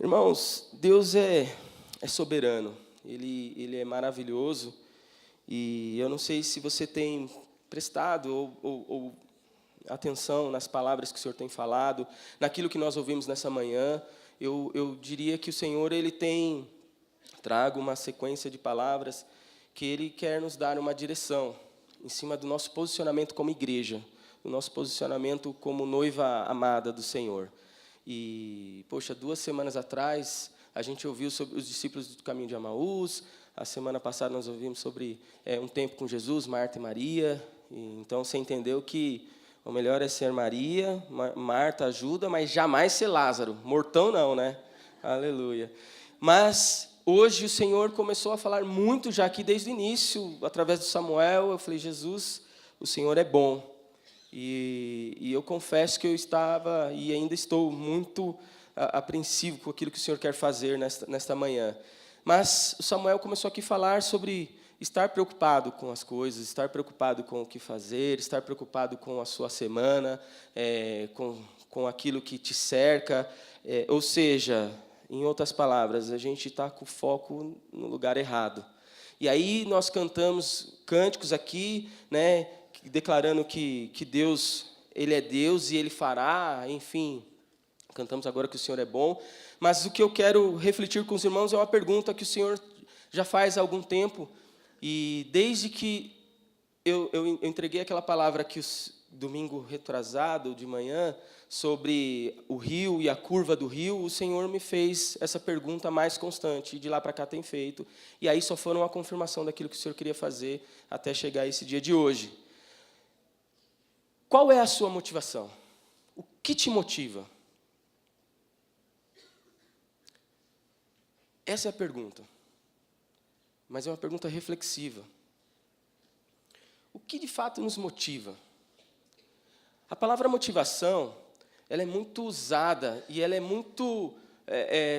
Irmãos, Deus é soberano, Ele é maravilhoso, e eu não sei se você tem prestado ou atenção nas palavras que o Senhor tem falado, naquilo que nós ouvimos nessa manhã. Eu diria que o Senhor Ele tem trago uma sequência de palavras que Ele quer nos dar uma direção em cima do nosso posicionamento como igreja, do nosso posicionamento como noiva amada do Senhor. E, poxa, 2 semanas atrás, a gente ouviu sobre os discípulos do caminho de Emaús. A semana passada nós ouvimos sobre um tempo com Jesus, Marta e Maria. Então, você entendeu que o melhor é ser Maria, Marta ajuda, mas jamais ser Lázaro. Mortão não, né? Aleluia. Mas hoje o Senhor começou a falar muito já aqui desde o início, através do Samuel. Eu falei, Jesus, o Senhor é bom. E eu confesso que eu estava e ainda estou muito apreensivo com aquilo que o Senhor quer fazer nesta manhã. Mas o Samuel começou aqui a falar sobre estar preocupado com as coisas, estar preocupado com o que fazer, estar preocupado com a sua semana, com aquilo que te cerca. Ou seja, em outras palavras, a gente está com o foco no lugar errado. E aí nós cantamos cânticos aqui, né, declarando que Deus, Ele é Deus e Ele fará, enfim, cantamos agora que o Senhor é bom. Mas o que eu quero refletir com os irmãos é uma pergunta que o Senhor já faz há algum tempo, e desde que eu entreguei aquela palavra que domingo retrasado, de manhã, sobre o rio e a curva do rio, o Senhor me fez essa pergunta mais constante, e de lá para cá tem feito, e aí só foram a confirmação daquilo que o Senhor queria fazer até chegar esse dia de hoje. Qual é a sua motivação? O que te motiva? Essa é a pergunta, mas é uma pergunta reflexiva. O que de fato nos motiva? A palavra motivação, ela é muito usada e ela é muito,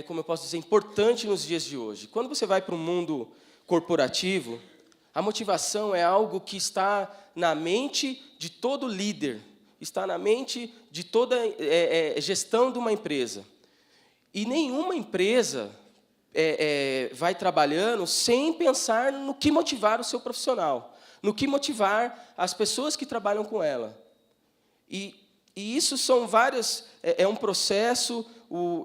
como eu posso dizer, importante nos dias de hoje. Quando você vai para o mundo corporativo, a motivação é algo que está na mente de todo líder, está na mente de toda gestão de uma empresa. E nenhuma empresa vai trabalhando sem pensar no que motivar o seu profissional, no que motivar as pessoas que trabalham com ela. E isso são várias, é um processo.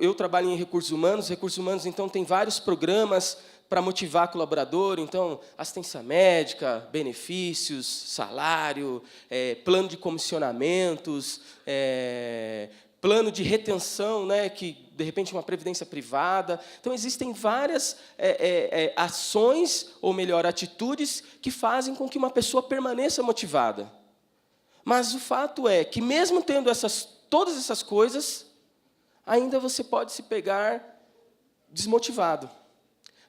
Eu trabalho em recursos humanos então tem vários programas para motivar colaborador, então assistência médica, benefícios, salário, plano de comissionamentos, plano de retenção, né, que de repente é uma previdência privada. Então existem várias ações, ou melhor, atitudes que fazem com que uma pessoa permaneça motivada. Mas o fato é que mesmo tendo todas essas coisas, ainda você pode se pegar desmotivado.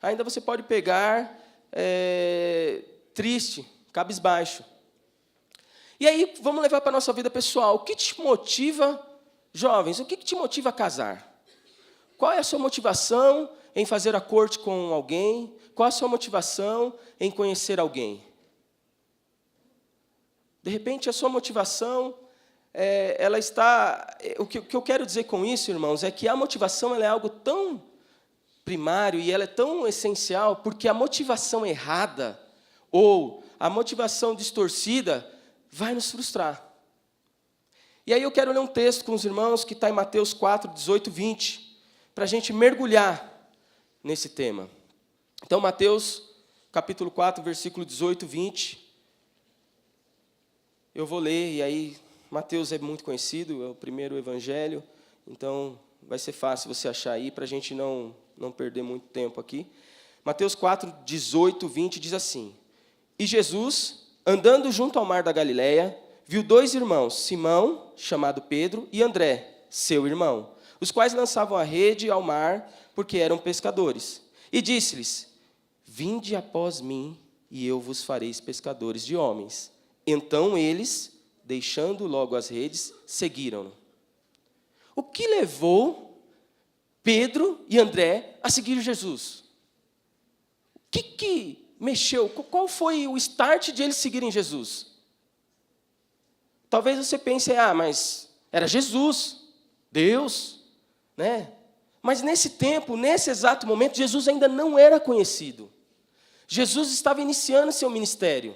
Ainda você pode pegar triste, cabisbaixo. E aí, vamos levar para a nossa vida pessoal. O que te motiva, jovens, o que te motiva a casar? Qual é a sua motivação em fazer a corte com alguém? Qual é a sua motivação em conhecer alguém? De repente, a sua motivação, ela está... O que eu quero dizer com isso, irmãos, é que a motivação ela é algo tão primário e ela é tão essencial, porque a motivação errada ou a motivação distorcida vai nos frustrar. E aí eu quero ler um texto com os irmãos que está em Mateus 4, 18, 20, para a gente mergulhar nesse tema. Então, Mateus, capítulo 4, versículo 18, 20. Eu vou ler, e aí, Mateus é muito conhecido, é o primeiro evangelho, então vai ser fácil você achar aí, para a gente não perder muito tempo aqui. Mateus 4, 18, 20 diz assim: E Jesus, andando junto ao mar da Galileia, viu 2 irmãos, Simão, chamado Pedro, e André, seu irmão, os quais lançavam a rede ao mar, porque eram pescadores. E disse-lhes: Vinde após mim, e eu vos farei pescadores de homens. Então eles, deixando logo as redes, seguiram-no. O que levou Pedro e André a seguir Jesus? O que mexeu? Qual foi o start de eles seguirem Jesus? Talvez você pense, mas era Jesus, Deus, né? Mas nesse tempo, nesse exato momento, Jesus ainda não era conhecido. Jesus estava iniciando seu ministério.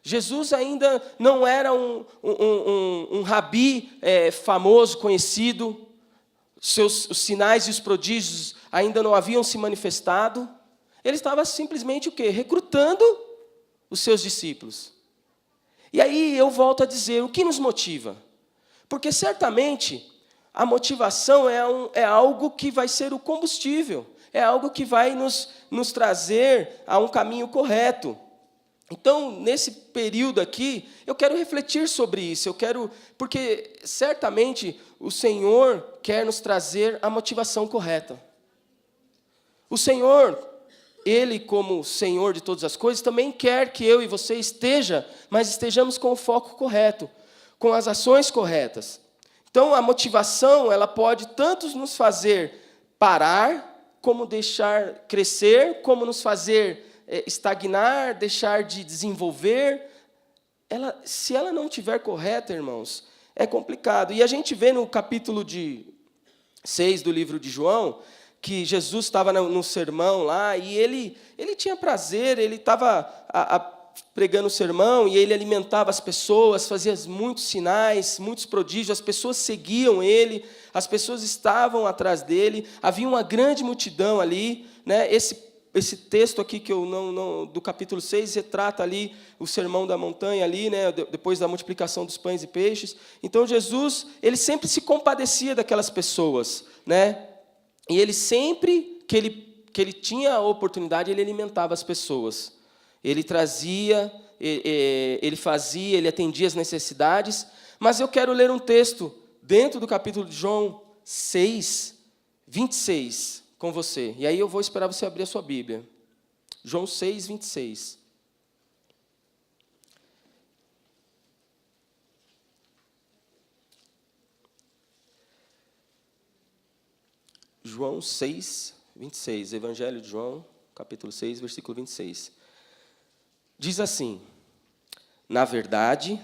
Jesus ainda não era um rabi famoso, conhecido. Os sinais e os prodígios ainda não haviam se manifestado. Ele estava simplesmente o quê? Recrutando os seus discípulos. E aí eu volto a dizer, o que nos motiva? Porque certamente a motivação é algo que vai ser o combustível, é algo que vai nos trazer a um caminho correto. Então, nesse período aqui, eu quero refletir sobre isso, porque certamente o Senhor quer nos trazer a motivação correta. O Senhor, Ele como Senhor de todas as coisas, também quer que eu e você estejamos com o foco correto, com as ações corretas. Então, a motivação, ela pode tanto nos fazer parar, como deixar crescer, como nos fazer estagnar, deixar de desenvolver. Se ela não estiver correta, irmãos, é complicado. E a gente vê no capítulo 6 do livro de João, que Jesus estava no sermão lá, e ele tinha prazer, ele estava pregando o sermão, e ele alimentava as pessoas, fazia muitos sinais, muitos prodígios, as pessoas seguiam ele, as pessoas estavam atrás dele, havia uma grande multidão ali, né? Esse texto aqui que eu do capítulo 6 retrata ali o sermão da montanha ali, né, depois da multiplicação dos pães e peixes. Então Jesus, ele sempre se compadecia daquelas pessoas, né? E ele sempre que ele tinha a oportunidade, ele alimentava as pessoas. Ele trazia, ele fazia, ele atendia as necessidades. Mas eu quero ler um texto dentro do capítulo de João 6, 26, com você. E aí eu vou esperar você abrir a sua Bíblia. João 6, 26. João 6, 26. Evangelho de João, capítulo 6, versículo 26. Diz assim: na verdade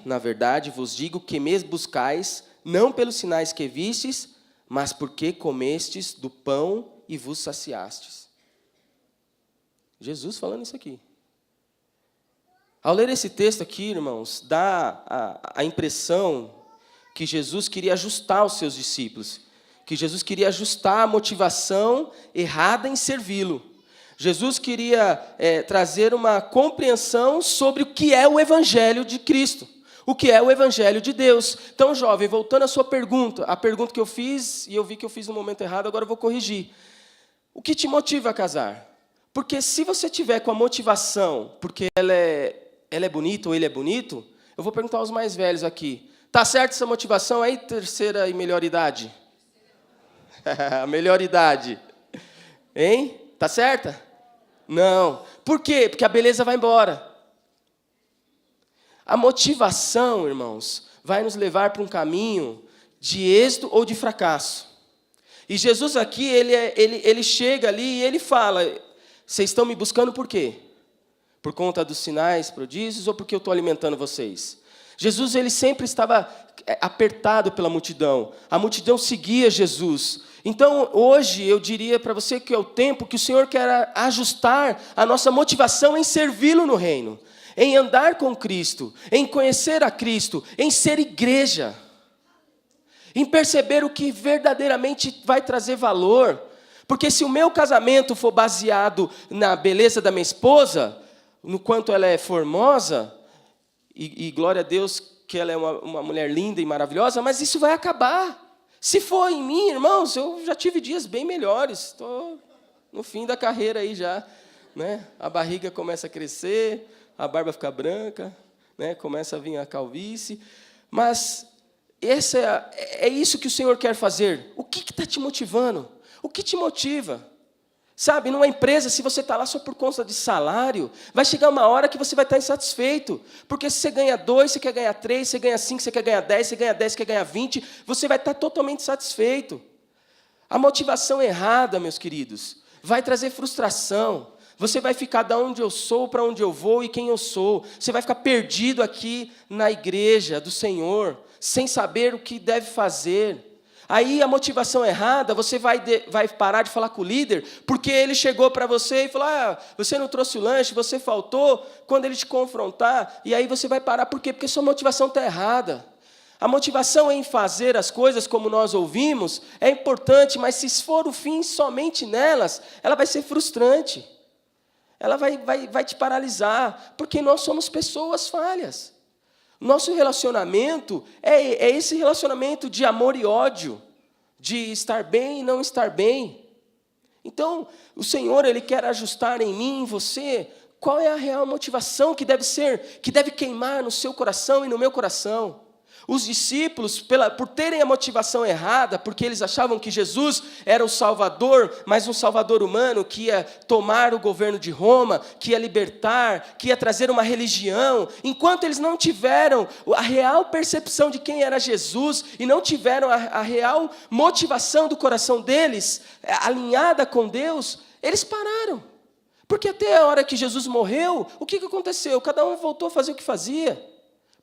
vos digo que me buscais, não pelos sinais que vistes, mas porque comestes do pão e vos saciastes. Jesus falando isso aqui. Ao ler esse texto aqui, irmãos, dá a impressão que Jesus queria ajustar os seus discípulos, que Jesus queria ajustar a motivação errada em servi-lo. Jesus queria trazer uma compreensão sobre o que é o Evangelho de Cristo, o que é o Evangelho de Deus. Então, jovem, voltando à sua pergunta, a pergunta que eu fiz, e eu vi que eu fiz no momento errado, agora eu vou corrigir. O que te motiva a casar? Porque se você tiver com a motivação, porque ela é bonita ou ele é bonito, eu vou perguntar aos mais velhos aqui. Tá certo essa motivação aí, terceira e melhor idade? A melhor idade. Hein? Tá certa? Não. Por quê? Porque a beleza vai embora. A motivação, irmãos, vai nos levar para um caminho de êxito ou de fracasso. E Jesus aqui, ele chega ali e ele fala: vocês estão me buscando por quê? Por conta dos sinais, prodígios, ou porque eu estou alimentando vocês? Jesus, ele sempre estava apertado pela multidão. A multidão seguia Jesus. Então, hoje, eu diria para você que é o tempo que o Senhor quer ajustar a nossa motivação em servi-lo no reino, em andar com Cristo, em conhecer a Cristo, em ser igreja, em perceber o que verdadeiramente vai trazer valor. Porque se o meu casamento for baseado na beleza da minha esposa, no quanto ela é formosa, e glória a Deus que ela é uma mulher linda e maravilhosa, mas isso vai acabar. Se for em mim, irmãos, eu já tive dias bem melhores. Estou no fim da carreira aí já, né? A barriga começa a crescer, a barba fica branca, né? Começa a vir a calvície. Mas é isso que o Senhor quer fazer. O que está te motivando? O que te motiva? Sabe, numa empresa, se você está lá só por conta de salário, vai chegar uma hora que você vai estar insatisfeito. Porque se você ganha 2, você quer ganhar 3, você ganha 5, você quer ganhar 10, você ganha 10, você quer ganhar 20, você vai estar totalmente satisfeito. A motivação errada, meus queridos, vai trazer frustração. Você vai ficar de onde eu sou, para onde eu vou e quem eu sou. Você vai ficar perdido aqui na igreja do Senhor, sem saber o que deve fazer. Aí a motivação errada, você vai parar de falar com o líder, porque ele chegou para você e falou, você não trouxe o lanche, você faltou, quando ele te confrontar, e aí você vai parar, por quê? Porque sua motivação está errada. A motivação em fazer as coisas como nós ouvimos é importante, mas se for o fim somente nelas, ela vai ser frustrante. Ela vai te paralisar, porque nós somos pessoas falhas. Nosso relacionamento é esse relacionamento de amor e ódio, de estar bem e não estar bem. Então, o Senhor, Ele quer ajustar em mim, em você, qual é a real motivação que deve queimar no seu coração e no meu coração. Os discípulos, por terem a motivação errada, porque eles achavam que Jesus era o Salvador, mas um Salvador humano que ia tomar o governo de Roma, que ia libertar, que ia trazer uma religião, enquanto eles não tiveram a real percepção de quem era Jesus e não tiveram a real motivação do coração deles alinhada com Deus, eles pararam. Porque até a hora que Jesus morreu, o que aconteceu? Cada um voltou a fazer o que fazia.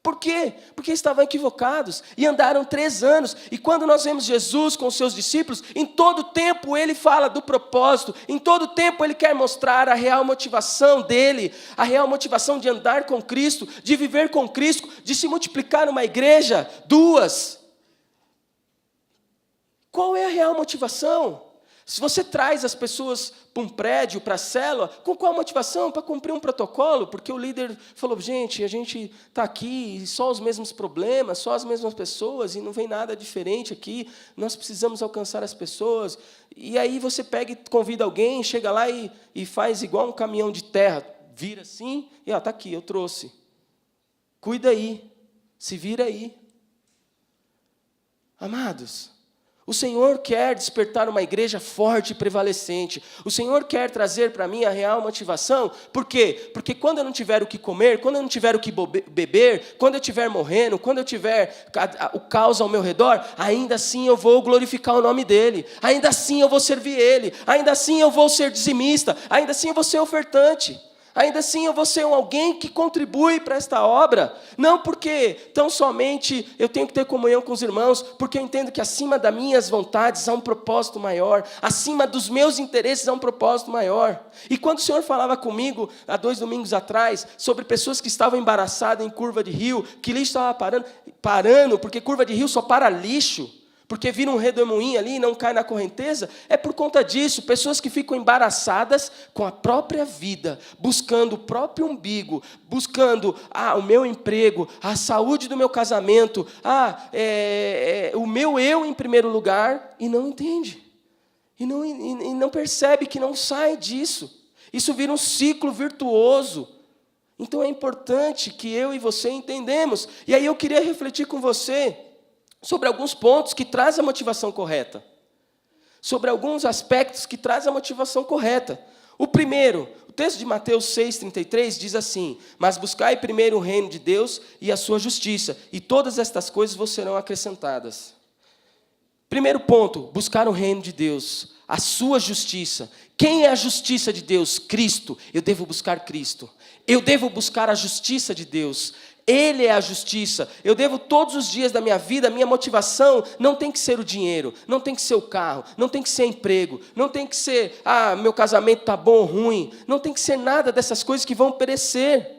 Por quê? Porque estavam equivocados e andaram 3 anos. E quando nós vemos Jesus com os seus discípulos, em todo tempo ele fala do propósito, em todo tempo ele quer mostrar a real motivação dele, a real motivação de andar com Cristo, de viver com Cristo, de se multiplicar numa igreja, 2. Qual é a real motivação? Se você traz as pessoas para um prédio, para a célula, com qual motivação? Para cumprir um protocolo? Porque o líder falou, gente, a gente está aqui, só os mesmos problemas, só as mesmas pessoas, e não vem nada diferente aqui, nós precisamos alcançar as pessoas. E aí você pega e convida alguém, chega lá e faz igual um caminhão de terra, vira assim, e está aqui, eu trouxe. Cuida aí, se vira aí. Amados, o Senhor quer despertar uma igreja forte e prevalecente. O Senhor quer trazer para mim a real motivação. Por quê? Porque quando eu não tiver o que comer, quando eu não tiver o que beber, quando eu estiver morrendo, quando eu tiver o caos ao meu redor, ainda assim eu vou glorificar o nome dEle. Ainda assim eu vou servir Ele. Ainda assim eu vou ser dizimista. Ainda assim eu vou ser ofertante. Ainda assim eu vou ser alguém que contribui para esta obra, não porque tão somente eu tenho que ter comunhão com os irmãos, porque eu entendo que acima das minhas vontades há um propósito maior, acima dos meus interesses há um propósito maior. E quando o Senhor falava comigo, há 2 domingos atrás, sobre pessoas que estavam embaraçadas em curva de rio, que lixo estava parando, porque curva de rio só para lixo, porque vira um redemoinho ali e não cai na correnteza, é por conta disso, pessoas que ficam embaraçadas com a própria vida, buscando o próprio umbigo, buscando o meu emprego, a saúde do meu casamento, o meu eu em primeiro lugar, e não entende, e não percebe que não sai disso. Isso vira um ciclo virtuoso. Então é importante que eu e você entendemos. E aí eu queria refletir com você sobre alguns pontos que trazem a motivação correta. Sobre alguns aspectos que trazem a motivação correta. O primeiro, o texto de Mateus 6,33 diz assim: mas buscai primeiro o reino de Deus e a sua justiça, e todas estas coisas vos serão acrescentadas. Primeiro ponto, buscar o reino de Deus, a sua justiça. Quem é a justiça de Deus? Cristo. Eu devo buscar Cristo. Eu devo buscar a justiça de Deus. Ele é a justiça. Eu devo todos os dias da minha vida, a minha motivação não tem que ser o dinheiro, não tem que ser o carro, não tem que ser emprego, não tem que ser, meu casamento está bom ou ruim, não tem que ser nada dessas coisas que vão perecer.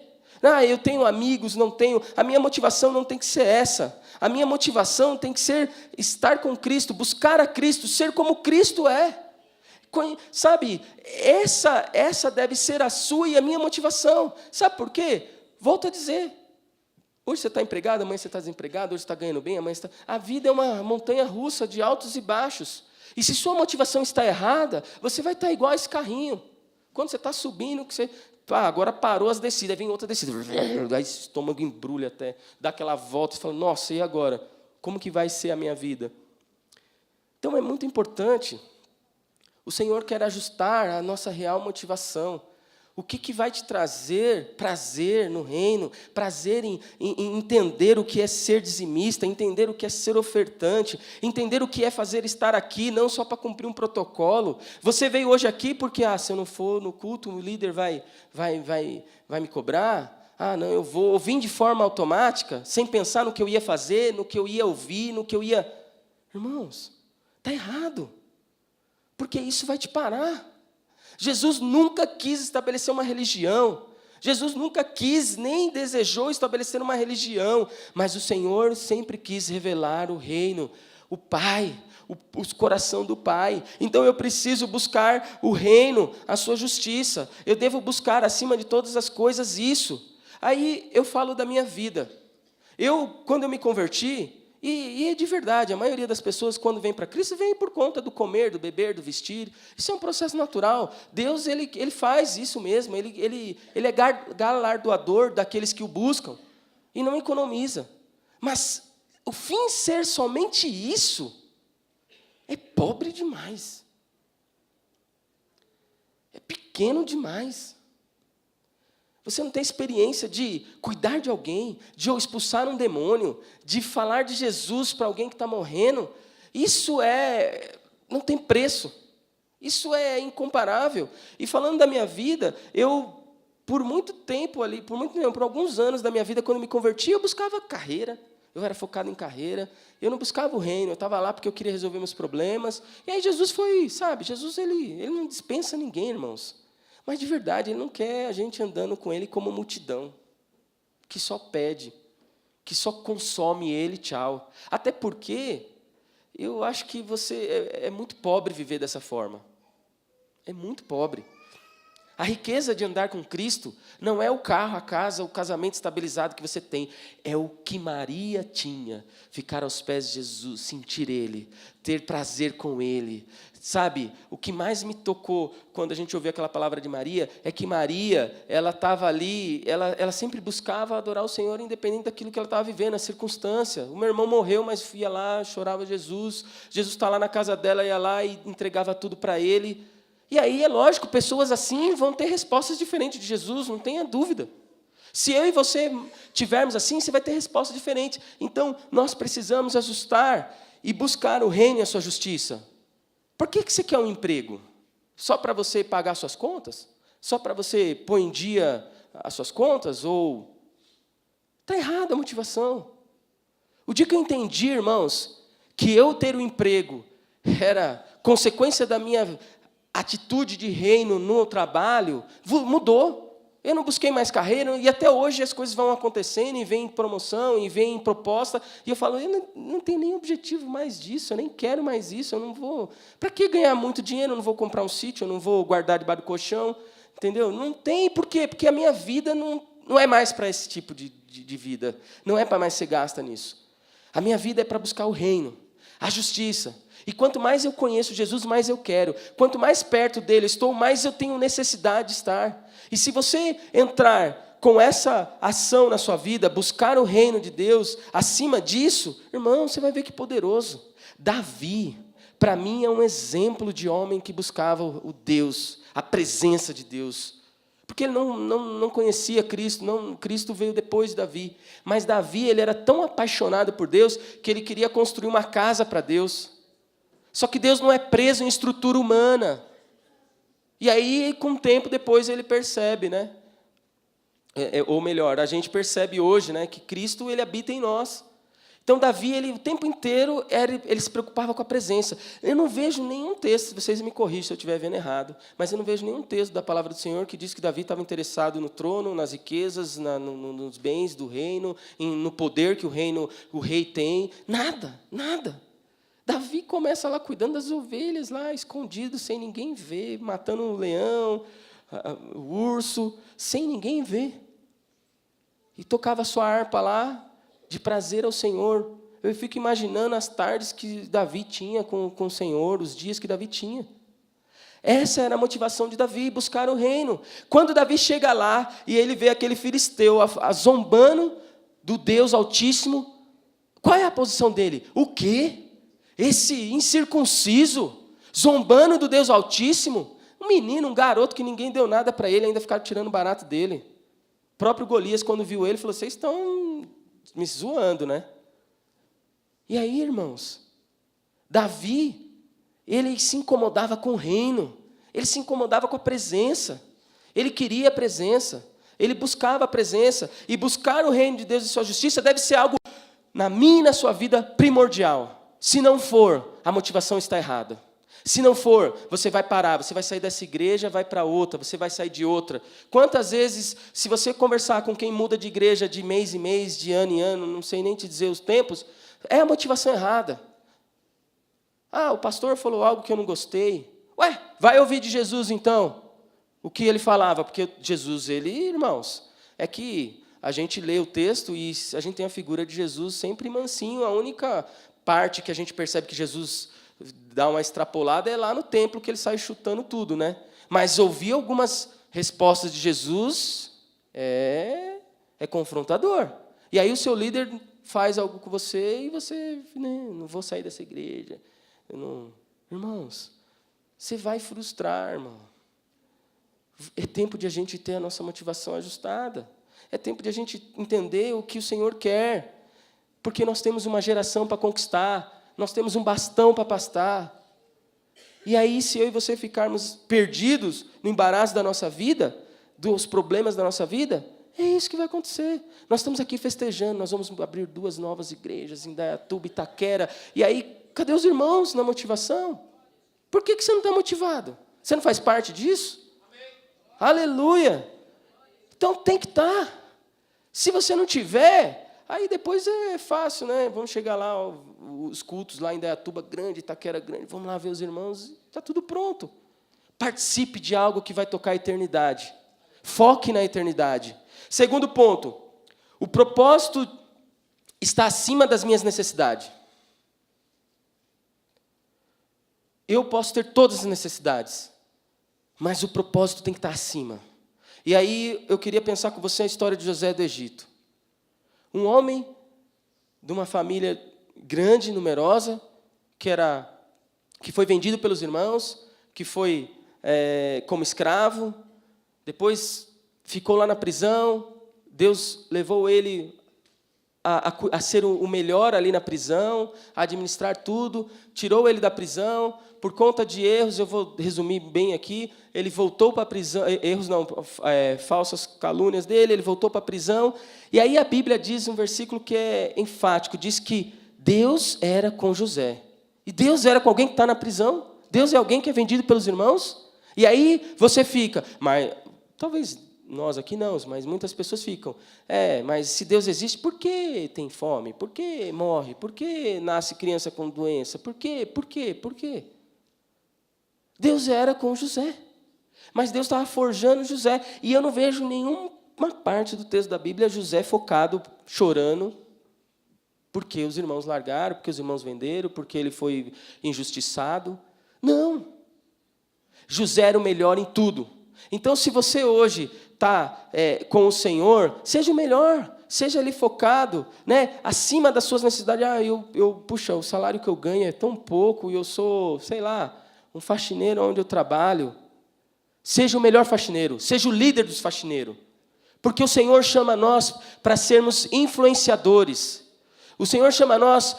Eu tenho amigos, não tenho, a minha motivação não tem que ser essa. A minha motivação tem que ser estar com Cristo, buscar a Cristo, ser como Cristo é. Sabe, essa deve ser a sua e a minha motivação. Sabe por quê? Volto a dizer, hoje você está empregado, amanhã você está desempregado, hoje você está ganhando bem, amanhã você está... A vida é uma montanha russa de altos e baixos. E se sua motivação está errada, você vai estar igual a esse carrinho. Quando você está subindo, que você... agora parou as descidas, aí vem outra descida. Aí o estômago embrulha até, dá aquela volta e fala, nossa, e agora? Como que vai ser a minha vida? Então é muito importante. O Senhor quer ajustar a nossa real motivação. O que vai te trazer prazer no reino, prazer em entender o que é ser dizimista, entender o que é ser ofertante, entender o que é fazer estar aqui, não só para cumprir um protocolo. Você veio hoje aqui porque, se eu não for no culto, o líder vai me cobrar. Não, eu vim de forma automática, sem pensar no que eu ia fazer, no que eu ia ouvir, no que eu ia... Irmãos, Está errado. Porque isso vai te parar. Jesus nunca quis estabelecer uma religião. Jesus nunca quis, nem desejou estabelecer uma religião. Mas o Senhor sempre quis revelar o reino, o Pai, o coração do Pai. Então eu preciso buscar o reino, a sua justiça. Eu devo buscar acima de todas as coisas isso. Aí eu falo da minha vida. Quando eu me converti, e é de verdade, a maioria das pessoas, quando vem para Cristo, vem por conta do comer, do beber, do vestir. Isso é um processo natural. Deus, Ele faz isso mesmo. Ele é galardoador daqueles que o buscam e não economiza. Mas o fim ser somente isso é pobre demais. É pequeno demais. Você não tem experiência de cuidar de alguém, de expulsar um demônio, de falar de Jesus para alguém que está morrendo. Isso não tem preço. Isso é incomparável. E falando da minha vida, por alguns anos da minha vida, quando me converti, eu buscava carreira. Eu era focado em carreira. Eu não buscava o reino. Eu estava lá porque eu queria resolver meus problemas. E aí Jesus Jesus ele não dispensa ninguém, irmãos. Mas, de verdade, Ele não quer a gente andando com Ele como multidão, que só pede, que só consome Ele, tchau. Até porque eu acho que é muito pobre viver dessa forma. É muito pobre. A riqueza de andar com Cristo não é o carro, a casa, o casamento estabilizado que você tem. É o que Maria tinha. Ficar aos pés de Jesus, sentir Ele, ter prazer com Ele. Sabe, o que mais me tocou quando a gente ouviu aquela palavra de Maria, é que Maria, ela estava ali, ela sempre buscava adorar o Senhor, independente daquilo que ela estava vivendo, a circunstância. O meu irmão morreu, mas ia lá, chorava Jesus. Jesus está lá na casa dela, ia lá e entregava tudo para Ele. E aí, é lógico, pessoas assim vão ter respostas diferentes de Jesus, não tenha dúvida. Se eu e você tivermos assim, você vai ter resposta diferente. Então, nós precisamos ajustar e buscar o reino e a sua justiça. Por que você quer um emprego? Só para você pagar suas contas? Só para você pôr em dia as suas contas? Ou está errada a motivação. O dia que eu entendi, irmãos, que eu ter um emprego era consequência da minha atitude de reino no trabalho, mudou. Eu não busquei mais carreira, e até hoje as coisas vão acontecendo, e vem promoção, e vem proposta, e eu falo, eu não tenho nem objetivo mais disso, eu nem quero mais isso, eu não vou... Para que ganhar muito dinheiro? Eu não vou comprar um sítio, eu não vou guardar debaixo do colchão, entendeu? Não tem, por quê? Porque a minha vida não é mais para esse tipo de vida, não é para mais ser gasta nisso. A minha vida é para buscar o reino, a justiça. E quanto mais eu conheço Jesus, mais eu quero. Quanto mais perto dele estou, mais eu tenho necessidade de estar. E se você entrar com essa ação na sua vida, buscar o reino de Deus, acima disso, irmão, você vai ver que poderoso. Davi, para mim, é um exemplo de homem que buscava o Deus, a presença de Deus. Porque ele não conhecia Cristo, Cristo veio depois de Davi. Mas Davi, ele era tão apaixonado por Deus, que ele queria construir uma casa para Deus. Só que Deus não é preso em estrutura humana. E aí, com o tempo, depois ele percebe, né? Ou melhor, a gente percebe hoje, né, que Cristo ele habita em nós. Então, Davi, o tempo inteiro, ele se preocupava com a presença. Eu não vejo nenhum texto, vocês me corrigem se eu estiver vendo errado, mas eu não vejo nenhum texto da palavra do Senhor que diz que Davi estava interessado no trono, nas riquezas, nos bens do reino, no poder que o rei tem. Nada, nada. Davi começa lá cuidando das ovelhas, lá escondido, sem ninguém ver, matando o leão, o urso, sem ninguém ver. E tocava a sua harpa lá, de prazer ao Senhor. Eu fico imaginando as tardes que Davi tinha com o Senhor, os dias que Davi tinha. Essa era a motivação de Davi, buscar o reino. Quando Davi chega lá e ele vê aquele filisteu zombando do Deus Altíssimo, qual é a posição dele? O quê? Esse incircunciso, zombando do Deus Altíssimo, um menino, um garoto que ninguém deu nada para ele, ainda ficaram tirando barato dele. O próprio Golias, quando viu ele, falou, vocês estão me zoando, né? E aí, irmãos, Davi, ele se incomodava com o reino, ele se incomodava com a presença, ele queria a presença, ele buscava a presença, e buscar o reino de Deus e sua justiça deve ser algo, na minha e na sua vida, primordial. Se não for, a motivação está errada. Se não for, você vai parar, você vai sair dessa igreja, vai para outra, você vai sair de outra. Quantas vezes, se você conversar com quem muda de igreja de mês em mês, de ano em ano, não sei nem te dizer os tempos, é a motivação errada. Ah, o pastor falou algo que eu não gostei. Ué, vai ouvir de Jesus então. O que ele falava? Porque Jesus, irmãos, é que a gente lê o texto e a gente tem a figura de Jesus sempre mansinho. A única parte que a gente percebe que Jesus dá uma extrapolada é lá no templo, que ele sai chutando tudo, né? Mas ouvir algumas respostas de Jesus é confrontador. E aí o seu líder faz algo com você e você, né, não vou sair dessa igreja. Irmãos, você vai frustrar, irmão. É tempo de a gente ter a nossa motivação ajustada. É tempo de a gente entender o que o Senhor quer. Porque nós temos uma geração para conquistar. Nós temos um bastão para pastar. E aí, se eu e você ficarmos perdidos no embaraço da nossa vida, dos problemas da nossa vida, é isso que vai acontecer. Nós estamos aqui festejando, nós vamos abrir 2 novas igrejas em Indaiatuba, Itaquera. E aí, cadê os irmãos na motivação? Por que você não está motivado? Você não faz parte disso? Amém. Aleluia! Então tem que estar. Se você não tiver, aí depois é fácil, né? Vamos chegar lá, os cultos lá em Indaiatuba grande, Itaquera grande, vamos lá ver os irmãos, está tudo pronto. Participe de algo que vai tocar a eternidade. Foque na eternidade. Segundo ponto, o propósito está acima das minhas necessidades. Eu posso ter todas as necessidades, mas o propósito tem que estar acima. E aí eu queria pensar com você a história de José do Egito. Um homem de uma família grande, numerosa, que foi vendido pelos irmãos, que foi como escravo, depois ficou lá na prisão, Deus levou ele a ser o melhor ali na prisão, a administrar tudo, tirou ele da prisão, por conta de erros, eu vou resumir bem aqui, ele voltou para a prisão, erros não, falsas calúnias dele, ele voltou para a prisão, e aí a Bíblia diz um versículo que é enfático, diz que Deus era com José. E Deus era com alguém que está na prisão? Deus é alguém que é vendido pelos irmãos? E aí você fica, mas talvez nós aqui não, mas muitas pessoas ficam, mas se Deus existe, por que tem fome? Por que morre? Por que nasce criança com doença? Por quê? Por quê? Por quê? Deus era com José, mas Deus estava forjando José, e eu não vejo nenhuma parte do texto da Bíblia José focado, chorando, porque os irmãos largaram, porque os irmãos venderam, porque ele foi injustiçado. Não. José era o melhor em tudo. Então, se você hoje está com o Senhor, seja o melhor, seja ali focado, né, acima das suas necessidades. Puxa, o salário que eu ganho é tão pouco, e eu sou, sei lá, um faxineiro onde eu trabalho. Seja o melhor faxineiro, seja o líder dos faxineiros. Porque o Senhor chama nós para sermos influenciadores. O Senhor chama nós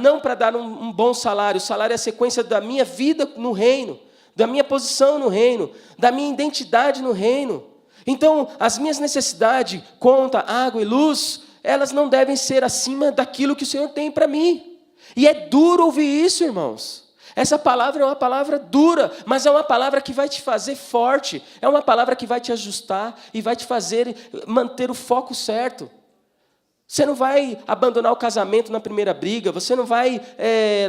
não para dar um bom salário. O salário é a sequência da minha vida no reino, da minha posição no reino, da minha identidade no reino. Então, as minhas necessidades, conta, água e luz, elas não devem ser acima daquilo que o Senhor tem para mim. E é duro ouvir isso, irmãos. Essa palavra é uma palavra dura, mas é uma palavra que vai te fazer forte, é uma palavra que vai te ajustar e vai te fazer manter o foco certo. Você não vai abandonar o casamento na primeira briga, você não vai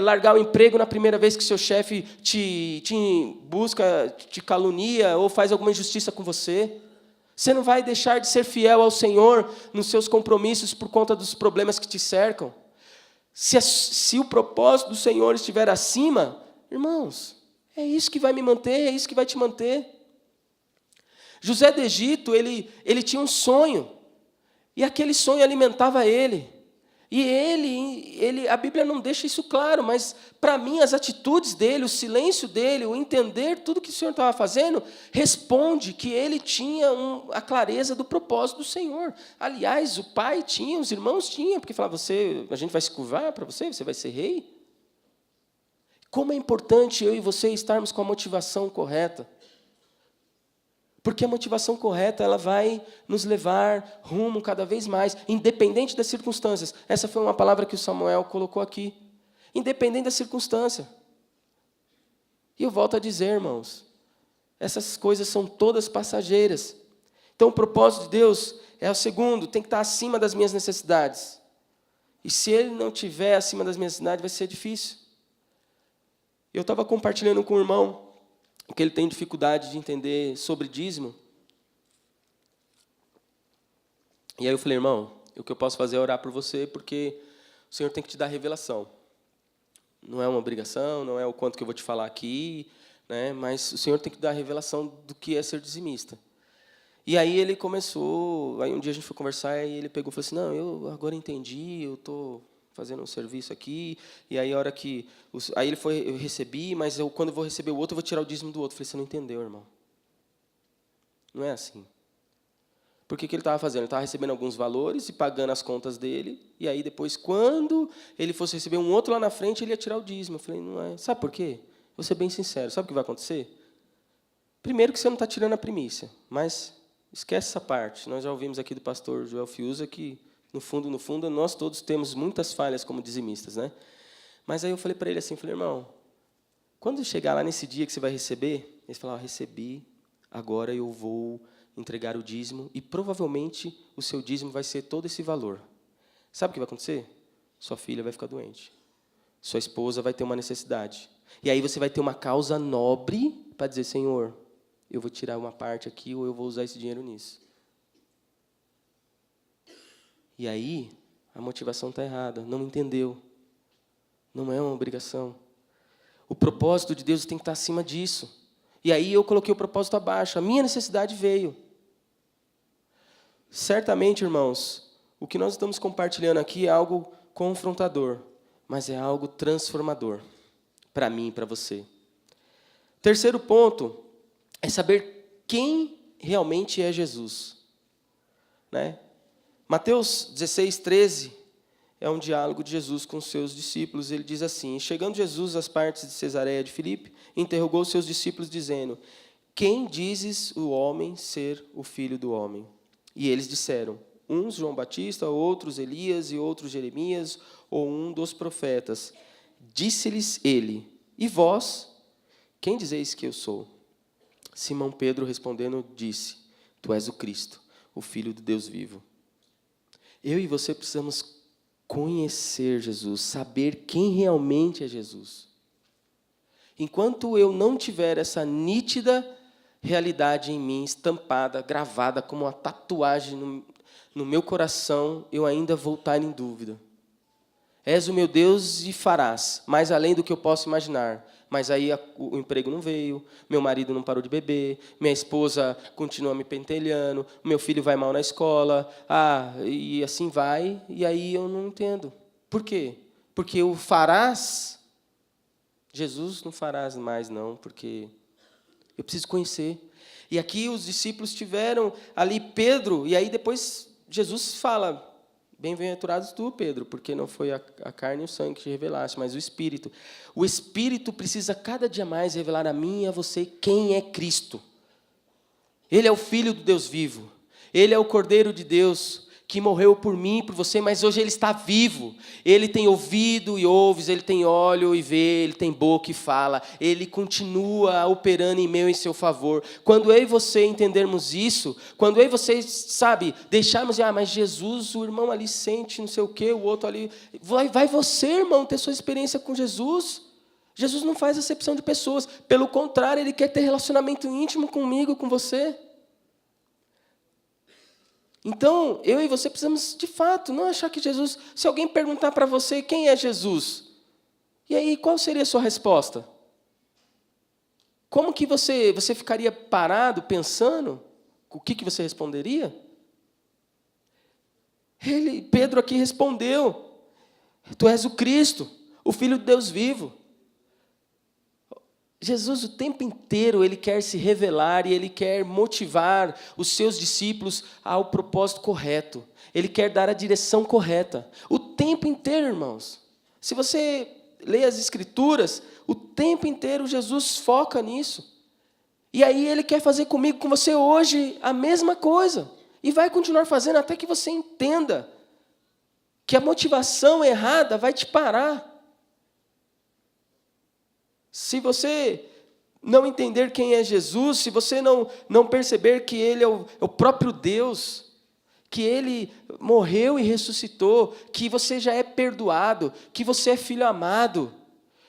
largar o emprego na primeira vez que seu chefe te busca, te calunia ou faz alguma injustiça com você. Você não vai deixar de ser fiel ao Senhor nos seus compromissos por conta dos problemas que te cercam. Se o propósito do Senhor estiver acima, irmãos, é isso que vai me manter, é isso que vai te manter. José do Egito, ele tinha um sonho, e aquele sonho alimentava ele. E a Bíblia não deixa isso claro, mas para mim as atitudes dele, o silêncio dele, o entender tudo que o Senhor estava fazendo, responde que ele tinha a clareza do propósito do Senhor. Aliás, o pai tinha, os irmãos tinham, porque falava, a gente vai se curvar para você, você vai ser rei. Como é importante eu e você estarmos com a motivação correta. Porque a motivação correta, ela vai nos levar rumo cada vez mais, independente das circunstâncias. Essa foi uma palavra que o Samuel colocou aqui. Independente da circunstância. E eu volto a dizer, irmãos, essas coisas são todas passageiras. Então, o propósito de Deus é o segundo, tem que estar acima das minhas necessidades. E se Ele não estiver acima das minhas necessidades, vai ser difícil. Eu estava compartilhando com um irmão que ele tem dificuldade de entender sobre dízimo. E aí eu falei, irmão, o que eu posso fazer é orar por você, porque o Senhor tem que te dar revelação. Não é uma obrigação, não é o quanto que eu vou te falar aqui, né? Mas o Senhor tem que dar revelação do que é ser dizimista. E aí ele começou, aí um dia a gente foi conversar, e ele pegou e falou assim, não, eu agora entendi, eu estou fazendo um serviço aqui, e aí a hora que... Aí ele foi, eu recebi, mas quando eu vou receber o outro, eu vou tirar o dízimo do outro. Eu falei, você não entendeu, irmão. Não é assim. Por que ele estava fazendo? Ele estava recebendo alguns valores e pagando as contas dele, e aí depois, quando ele fosse receber um outro lá na frente, ele ia tirar o dízimo. Eu falei, não é. Sabe por quê? Vou ser bem sincero, sabe o que vai acontecer? Primeiro que você não está tirando a primícia, mas esquece essa parte. Nós já ouvimos aqui do pastor Joel Fiuza que, no fundo, nós todos temos muitas falhas como dizimistas, né? Mas aí eu falei para ele assim, falei, irmão, quando chegar lá nesse dia que você vai receber, ele falou, recebi, agora eu vou entregar o dízimo, e provavelmente o seu dízimo vai ser todo esse valor. Sabe o que vai acontecer? Sua filha vai ficar doente. Sua esposa vai ter uma necessidade. E aí você vai ter uma causa nobre para dizer, Senhor, eu vou tirar uma parte aqui, ou eu vou usar esse dinheiro nisso. E aí, a motivação está errada, não entendeu. Não é uma obrigação. O propósito de Deus tem que estar acima disso. E aí eu coloquei o propósito abaixo, a minha necessidade veio. Certamente, irmãos, o que nós estamos compartilhando aqui é algo confrontador, mas é algo transformador para mim e para você. Terceiro ponto é saber quem realmente é Jesus. Né? Mateus 16:13 é um diálogo de Jesus com os seus discípulos. Ele diz assim, chegando Jesus às partes de Cesareia de Filipe, interrogou os seus discípulos, dizendo, quem dizes o homem ser o filho do homem? E eles disseram, uns João Batista, outros Elias e outros Jeremias, ou um dos profetas. Disse-lhes ele, e vós, quem dizeis que eu sou? Simão Pedro respondendo disse, tu és o Cristo, o Filho do Deus vivo. Eu e você precisamos conhecer Jesus, saber quem realmente é Jesus. Enquanto eu não tiver essa nítida realidade em mim, estampada, gravada como uma tatuagem no meu coração, eu ainda vou estar em dúvida. És o meu Deus e farás, mais além do que eu posso imaginar. Mas aí o emprego não veio, meu marido não parou de beber, minha esposa continua me pentelhando, meu filho vai mal na escola, e assim vai, e aí eu não entendo. Por quê? Porque o farás, Jesus não farás mais não, porque eu preciso conhecer. E aqui os discípulos tiveram ali Pedro, e aí depois Jesus fala, bem-aventurados tu, Pedro, porque não foi a carne e o sangue que te revelaste, mas o Espírito. O Espírito precisa cada dia mais revelar a mim e a você quem é Cristo. Ele é o Filho do Deus vivo. Ele é o Cordeiro de Deus que morreu por mim e por você, mas hoje Ele está vivo. Ele tem ouvido e ouve, Ele tem olho e vê, Ele tem boca e fala. Ele continua operando em meu e em seu favor. Quando eu e você entendermos isso, quando eu e você, deixarmos, mas Jesus, o irmão ali sente não sei o quê, o outro ali... Vai você, irmão, ter sua experiência com Jesus. Jesus não faz acepção de pessoas. Pelo contrário, Ele quer ter relacionamento íntimo comigo, com você. Então, eu e você precisamos, de fato, não achar que Jesus... Se alguém perguntar para você quem é Jesus, e aí qual seria a sua resposta? Como que você ficaria parado, pensando? O que você responderia? Pedro aqui respondeu, tu és o Cristo, o Filho de Deus vivo. Jesus, o tempo inteiro, Ele quer se revelar e Ele quer motivar os seus discípulos ao propósito correto. Ele quer dar a direção correta. O tempo inteiro, irmãos. Se você lê as Escrituras, o tempo inteiro Jesus foca nisso. E aí Ele quer fazer comigo, com você hoje, a mesma coisa. E vai continuar fazendo até que você entenda que a motivação errada vai te parar. Se você não entender quem é Jesus, se você não perceber que Ele é o próprio Deus, que Ele morreu e ressuscitou, que você já é perdoado, que você é filho amado,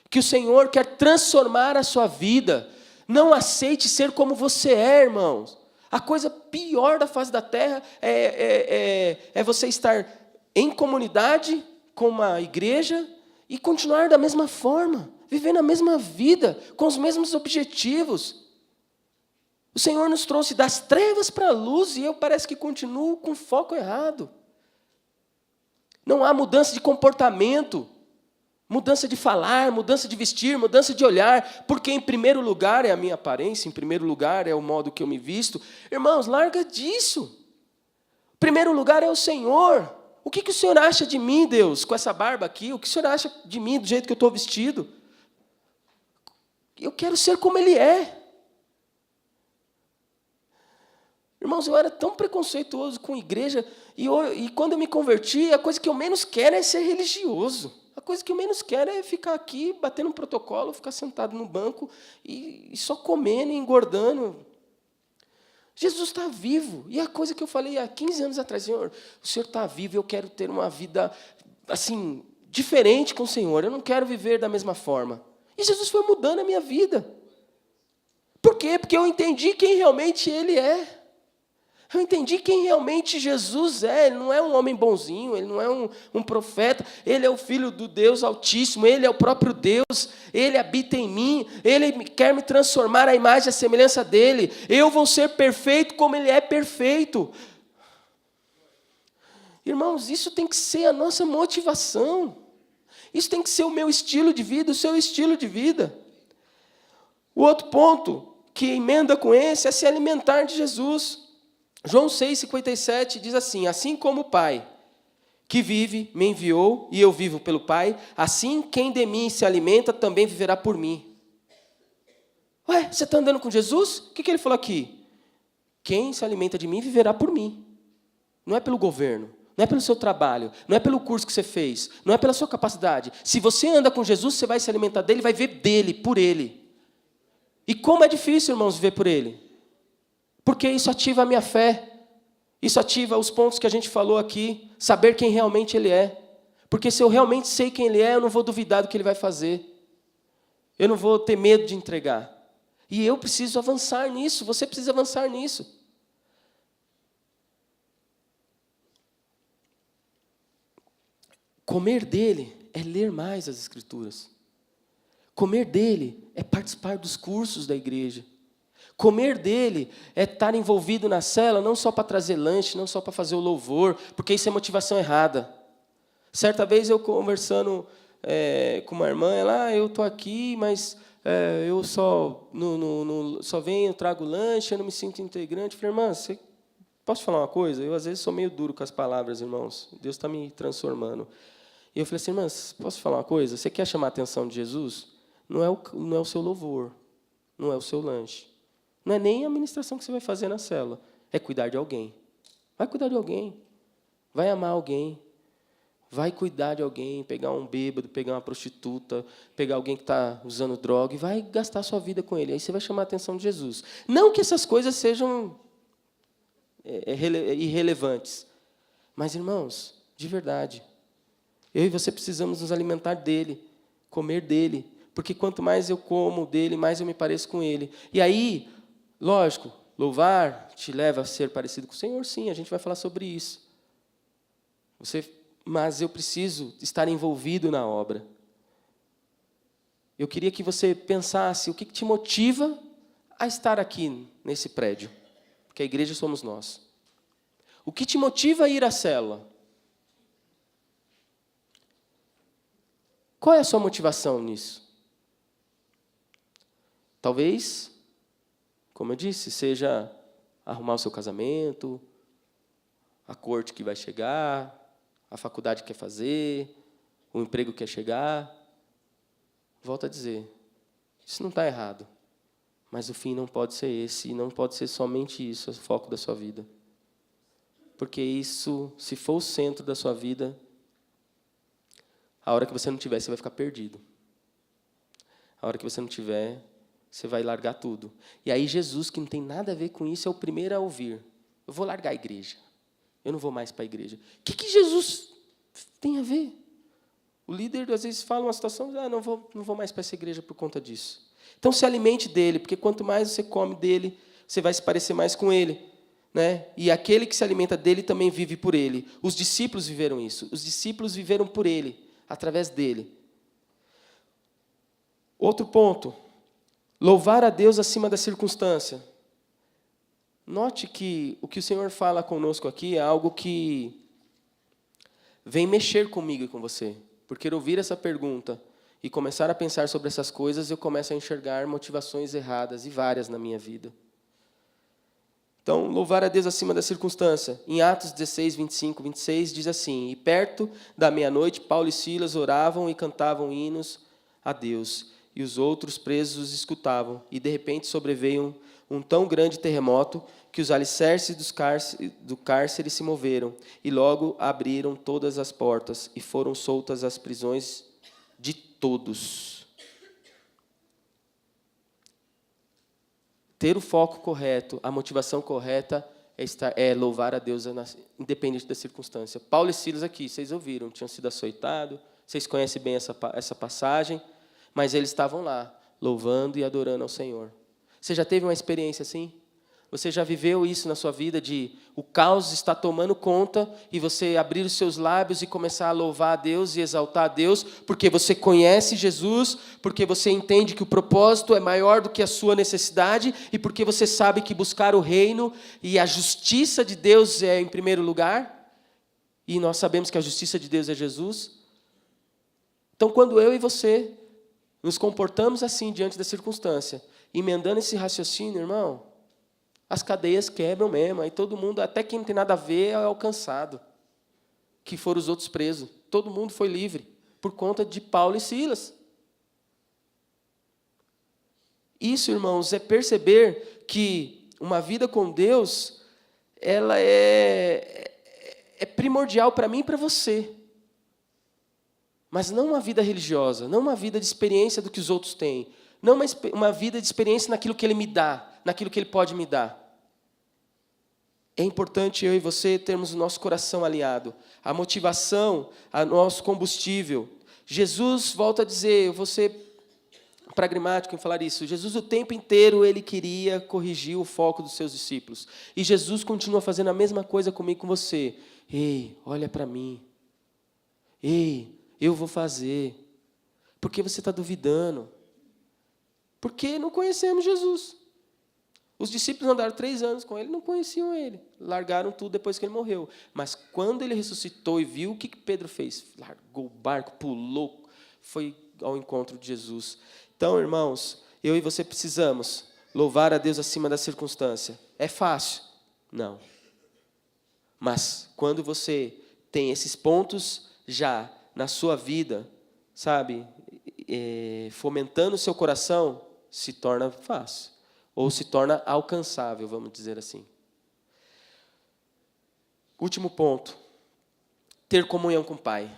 que o Senhor quer transformar a sua vida, não aceite ser como você é, irmãos. A coisa pior da face da terra é você estar em comunidade com uma igreja e continuar da mesma forma, vivendo a mesma vida, com os mesmos objetivos. O Senhor nos trouxe das trevas para a luz e eu parece que continuo com foco errado. Não há mudança de comportamento, mudança de falar, mudança de vestir, mudança de olhar, porque em primeiro lugar é a minha aparência, em primeiro lugar é o modo que eu me visto. Irmãos, larga disso. Em primeiro lugar é o Senhor. O que o Senhor acha de mim, Deus, com essa barba aqui? O que o Senhor acha de mim, do jeito que eu estou vestido? Eu quero ser como Ele é. Irmãos, eu era tão preconceituoso com igreja, e quando eu me converti, a coisa que eu menos quero é ser religioso. A coisa que eu menos quero é ficar aqui, batendo um protocolo, ficar sentado no banco e só comendo e engordando. Jesus está vivo. E a coisa que eu falei há 15 anos atrás, Senhor, o Senhor está vivo, eu quero ter uma vida assim, diferente com o Senhor. Eu não quero viver da mesma forma. E Jesus foi mudando a minha vida. Por quê? Porque eu entendi quem realmente Ele é. Eu entendi quem realmente Jesus é. Ele não é um homem bonzinho, Ele não é um profeta. Ele é o Filho do Deus Altíssimo, Ele é o próprio Deus. Ele habita em mim, Ele quer me transformar à imagem e à semelhança dEle. Eu vou ser perfeito como Ele é perfeito. Irmãos, isso tem que ser a nossa motivação. Isso tem que ser o meu estilo de vida, o seu estilo de vida. O outro ponto que emenda com esse é se alimentar de Jesus. João 6,57 diz assim: assim como o Pai que vive me enviou e eu vivo pelo Pai, assim quem de mim se alimenta também viverá por mim. Ué, você está andando com Jesus? O que ele falou aqui? Quem se alimenta de mim viverá por mim. Não é pelo governo, não é pelo seu trabalho, não é pelo curso que você fez, não é pela sua capacidade. Se você anda com Jesus, você vai se alimentar dele, vai viver dele, por ele. E como é difícil, irmãos, viver por ele. Porque isso ativa a minha fé. Isso ativa os pontos que a gente falou aqui. Saber quem realmente Ele é. Porque se eu realmente sei quem Ele é, eu não vou duvidar do que Ele vai fazer. Eu não vou ter medo de entregar. E eu preciso avançar nisso. Você precisa avançar nisso. Comer dele é ler mais as Escrituras. Comer dele é participar dos cursos da igreja. Comer dele é estar envolvido na cela, não só para trazer lanche, não só para fazer o louvor, porque isso é motivação errada. Certa vez eu conversando com uma irmã, ela, eu estou aqui, mas eu só venho, trago lanche, eu não me sinto integrante. Eu falei, irmã, posso falar uma coisa? Eu às vezes sou meio duro com as palavras, irmãos. Deus está me transformando. E eu falei assim, irmã, posso falar uma coisa? Você quer chamar a atenção de Jesus? Não é o seu louvor, não é o seu lanche. Não é nem a ministração que você vai fazer na célula. É cuidar de alguém. Vai cuidar de alguém. Vai amar alguém. Vai cuidar de alguém. Pegar um bêbado, pegar uma prostituta, pegar alguém que está usando droga e vai gastar sua vida com ele. Aí você vai chamar a atenção de Jesus. Não que essas coisas sejam irrelevantes. Mas, irmãos, de verdade, eu e você precisamos nos alimentar dele, comer dele. Porque quanto mais eu como dele, mais eu me pareço com ele. E aí, lógico, louvar te leva a ser parecido com o Senhor, sim, a gente vai falar sobre isso. Mas eu preciso estar envolvido na obra. Eu queria que você pensasse o que te motiva a estar aqui nesse prédio, porque a igreja somos nós. O que te motiva a ir à célula? Qual é a sua motivação nisso? Talvez, como eu disse, seja arrumar o seu casamento, a corte que vai chegar, a faculdade que quer fazer, o emprego que quer chegar. Volto a dizer, isso não está errado, mas o fim não pode ser esse, e não pode ser somente isso, o foco da sua vida. Porque isso, se for o centro da sua vida, a hora que você não tiver, você vai ficar perdido. A hora que você não tiver, você vai largar tudo. E aí Jesus, que não tem nada a ver com isso, é o primeiro a ouvir. Eu vou largar a igreja. Eu não vou mais para a igreja. O que Jesus tem a ver? O líder, às vezes, fala uma situação, não vou mais para essa igreja por conta disso. Então, se alimente dele, porque quanto mais você come dele, você vai se parecer mais com ele. Né? E aquele que se alimenta dele também vive por ele. Os discípulos viveram isso. Os discípulos viveram por ele, através dele. Outro ponto. Louvar a Deus acima da circunstância. Note que o o Senhor fala conosco aqui é algo que vem mexer comigo e com você. Porque ouvir essa pergunta e começar a pensar sobre essas coisas, eu começo a enxergar motivações erradas, e várias na minha vida. Então, louvar a Deus acima da circunstância. Em Atos 16, 25, 26, diz assim: E perto da meia-noite, Paulo e Silas oravam e cantavam hinos a Deus, e os outros presos os escutavam. E, de repente, sobreveio um tão grande terremoto que os alicerces do cárcere se moveram, e logo abriram todas as portas, e foram soltas as prisões de todos. Ter o foco correto, a motivação correta é louvar a Deus, independente da circunstância. Paulo e Silas aqui, vocês ouviram, tinham sido açoitados, vocês conhecem bem essa passagem, mas eles estavam lá, louvando e adorando ao Senhor. Você já teve uma experiência assim? Você já viveu isso na sua vida, de o caos está tomando conta e você abrir os seus lábios e começar a louvar a Deus e exaltar a Deus, porque você conhece Jesus, porque você entende que o propósito é maior do que a sua necessidade e porque você sabe que buscar o reino e a justiça de Deus é em primeiro lugar, e nós sabemos que a justiça de Deus é Jesus. Então, quando eu e você nos comportamos assim diante da circunstância, emendando esse raciocínio, irmão, as cadeias quebram mesmo, aí todo mundo, até quem não tem nada a ver, é alcançado. Que foram os outros presos. Todo mundo foi livre, por conta de Paulo e Silas. Isso, irmãos, é perceber que uma vida com Deus, ela é primordial para mim e para você. Mas não uma vida religiosa, não uma vida de experiência do que os outros têm. Não uma vida de experiência naquilo que Ele me dá, naquilo que Ele pode me dar. É importante eu e você termos o nosso coração alinhado. A motivação, o nosso combustível. Jesus, volta a dizer, eu vou ser pragmático em falar isso. Jesus, o tempo inteiro, Ele queria corrigir o foco dos seus discípulos. E Jesus continua fazendo a mesma coisa comigo e com você. Ei, olha para mim. Ei, eu vou fazer. Por que você está duvidando? Porque não conhecemos Jesus. Os discípulos andaram 3 anos com ele, não conheciam ele. Largaram tudo depois que ele morreu. Mas quando ele ressuscitou e viu, o que Pedro fez? Largou o barco, pulou, foi ao encontro de Jesus. Então, irmãos, eu e você precisamos louvar a Deus acima da circunstância. É fácil? Não. Mas quando você tem esses pontos já na sua vida, sabe, fomentando o seu coração, se torna fácil. Ou se torna alcançável, vamos dizer assim. Último ponto. Ter comunhão com o Pai.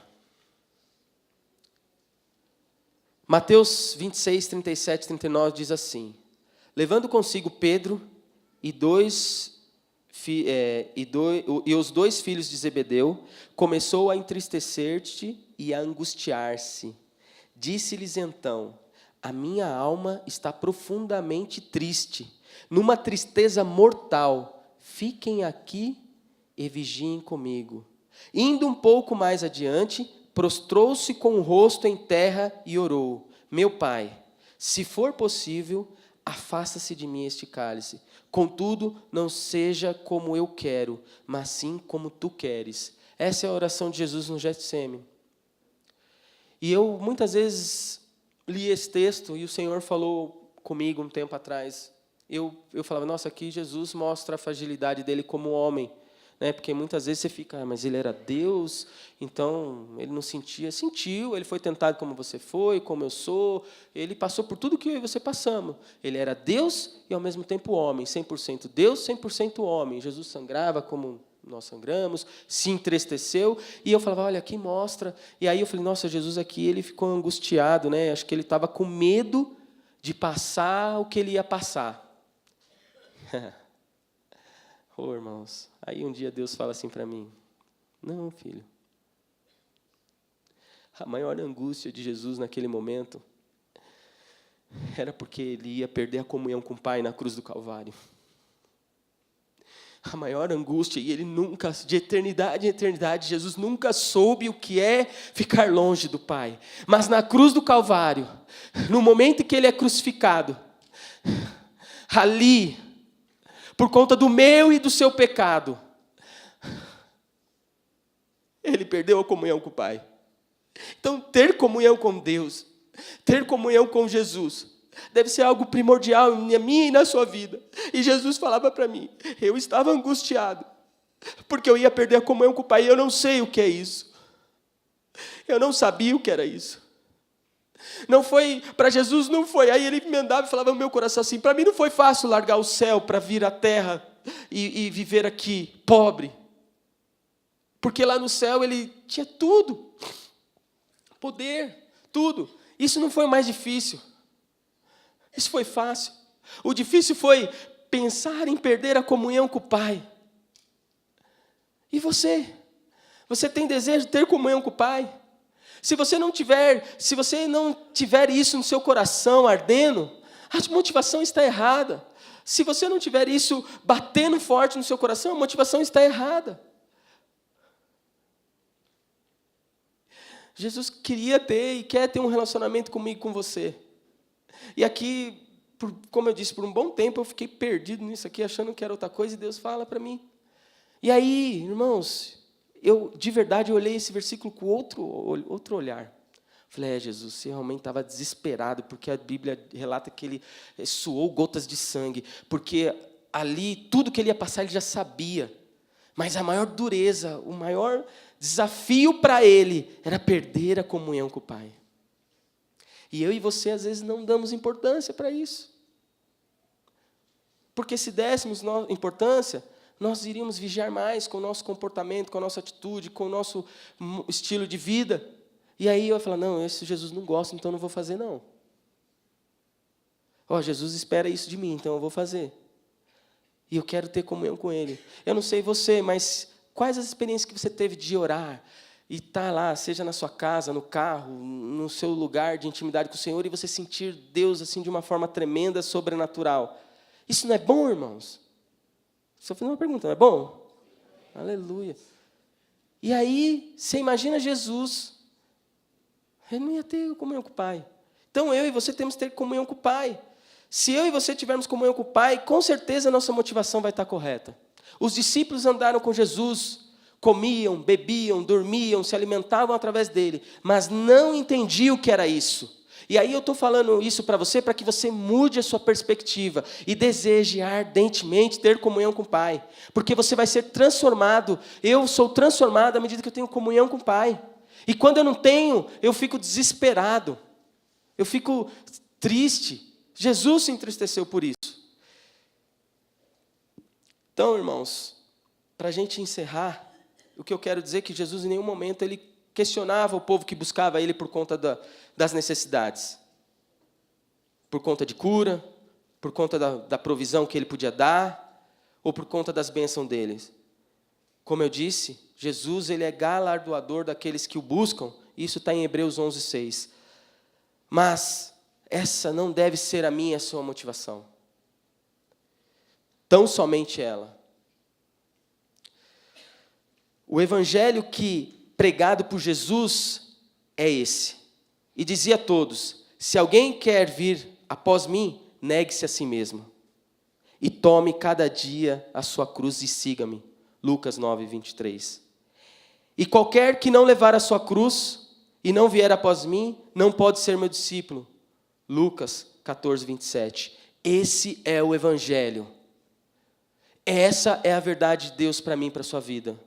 Mateus 26, 37, 39 diz assim: Levando consigo Pedro e os 2 filhos de Zebedeu, começou a entristecer-se e a angustiar-se. Disse-lhes então: A minha alma está profundamente triste, numa tristeza mortal. Fiquem aqui e vigiem comigo. Indo um pouco mais adiante, prostrou-se com o rosto em terra e orou: Meu Pai, se for possível, afasta-se de mim este cálice. Contudo, não seja como eu quero, mas sim como tu queres. Essa é a oração de Jesus no Getsêmani. E eu, muitas vezes, li esse texto e o Senhor falou comigo um tempo atrás. Eu falava, nossa, aqui Jesus mostra a fragilidade dele como homem. Né? Porque muitas vezes você fica, mas ele era Deus, então ele não sentia. Sentiu, ele foi tentado como você foi, como eu sou. Ele passou por tudo que eu e você passamos. Ele era Deus e ao mesmo tempo homem, 100% Deus, 100% homem. Jesus sangrava como nós sangramos, se entristeceu, e eu falava, olha, aqui mostra. E aí eu falei, nossa, Jesus aqui, ele ficou angustiado, né? Acho que ele estava com medo de passar o que ele ia passar. Irmãos, aí um dia Deus fala assim para mim, não, filho, a maior angústia de Jesus naquele momento era porque ele ia perder a comunhão com o Pai na cruz do Calvário. A maior angústia, e ele nunca, de eternidade em eternidade, Jesus nunca soube o que é ficar longe do Pai. Mas na cruz do Calvário, no momento em que ele é crucificado, ali, por conta do meu e do seu pecado, ele perdeu a comunhão com o Pai. Então, ter comunhão com Deus, ter comunhão com Jesus, deve ser algo primordial na minha e na sua vida. E Jesus falava para mim, eu estava angustiado, porque eu ia perder a comunhão com o Pai, e eu não sei o que é isso. Eu não sabia o que era isso. Não foi, para Jesus não foi. Aí ele me andava e falava no meu coração assim, para mim não foi fácil largar o céu para vir à terra e viver aqui, pobre. Porque lá no céu ele tinha tudo. Poder, tudo. Isso não foi o mais difícil. Isso foi fácil. O difícil foi pensar em perder a comunhão com o Pai. E você? Você tem desejo de ter comunhão com o Pai? Se você não tiver isso no seu coração ardendo, a motivação está errada. Se você não tiver isso batendo forte no seu coração, a motivação está errada. Jesus queria ter e quer ter um relacionamento comigo e com você. E aqui, como eu disse, por um bom tempo eu fiquei perdido nisso aqui, achando que era outra coisa, e Deus fala para mim. E aí, irmãos, eu de verdade olhei esse versículo com outro olhar. Falei, Jesus, você realmente estava desesperado, porque a Bíblia relata que ele suou gotas de sangue, porque ali, tudo que ele ia passar, ele já sabia. Mas a maior dureza, o maior desafio para ele era perder a comunhão com o Pai. E eu e você, às vezes, não damos importância para isso. Porque se dessemos importância, nós iríamos vigiar mais com o nosso comportamento, com a nossa atitude, com o nosso estilo de vida. E aí eu ia falar, não, esse Jesus não gosta, então não vou fazer, não. Jesus espera isso de mim, então eu vou fazer. E eu quero ter comunhão com Ele. Eu não sei você, mas quais as experiências que você teve de orar e estar lá, seja na sua casa, no carro, no seu lugar de intimidade com o Senhor, e você sentir Deus assim de uma forma tremenda, sobrenatural. Isso não é bom, irmãos? Estou fazendo uma pergunta, não é bom? Aleluia. E aí, você imagina Jesus, ele não ia ter comunhão com o Pai. Então, eu e você temos que ter comunhão com o Pai. Se eu e você tivermos comunhão com o Pai, com certeza a nossa motivação vai estar correta. Os discípulos andaram com Jesus, comiam, bebiam, dormiam, se alimentavam através dele, mas não entendiam o que era isso. E aí eu estou falando isso para você, para que você mude a sua perspectiva e deseje ardentemente ter comunhão com o Pai. Porque você vai ser transformado. Eu sou transformado à medida que eu tenho comunhão com o Pai. E quando eu não tenho, eu fico desesperado. Eu fico triste. Jesus se entristeceu por isso. Então, irmãos, para a gente encerrar, o que eu quero dizer é que Jesus em nenhum momento ele questionava o povo que buscava ele por conta das necessidades. Por conta de cura, por conta da provisão que ele podia dar, ou por conta das bênçãos deles. Como eu disse, Jesus ele é galardoador daqueles que o buscam, isso está em Hebreus 11:6. Mas essa não deve ser a minha e a sua motivação. Tão somente ela. O evangelho pregado por Jesus é esse. E dizia a todos, se alguém quer vir após mim, negue-se a si mesmo. E tome cada dia a sua cruz e siga-me. Lucas 9:23. E qualquer que não levar a sua cruz e não vier após mim, não pode ser meu discípulo. Lucas 14:27. Esse é o evangelho. Essa é a verdade de Deus para mim e para a sua vida.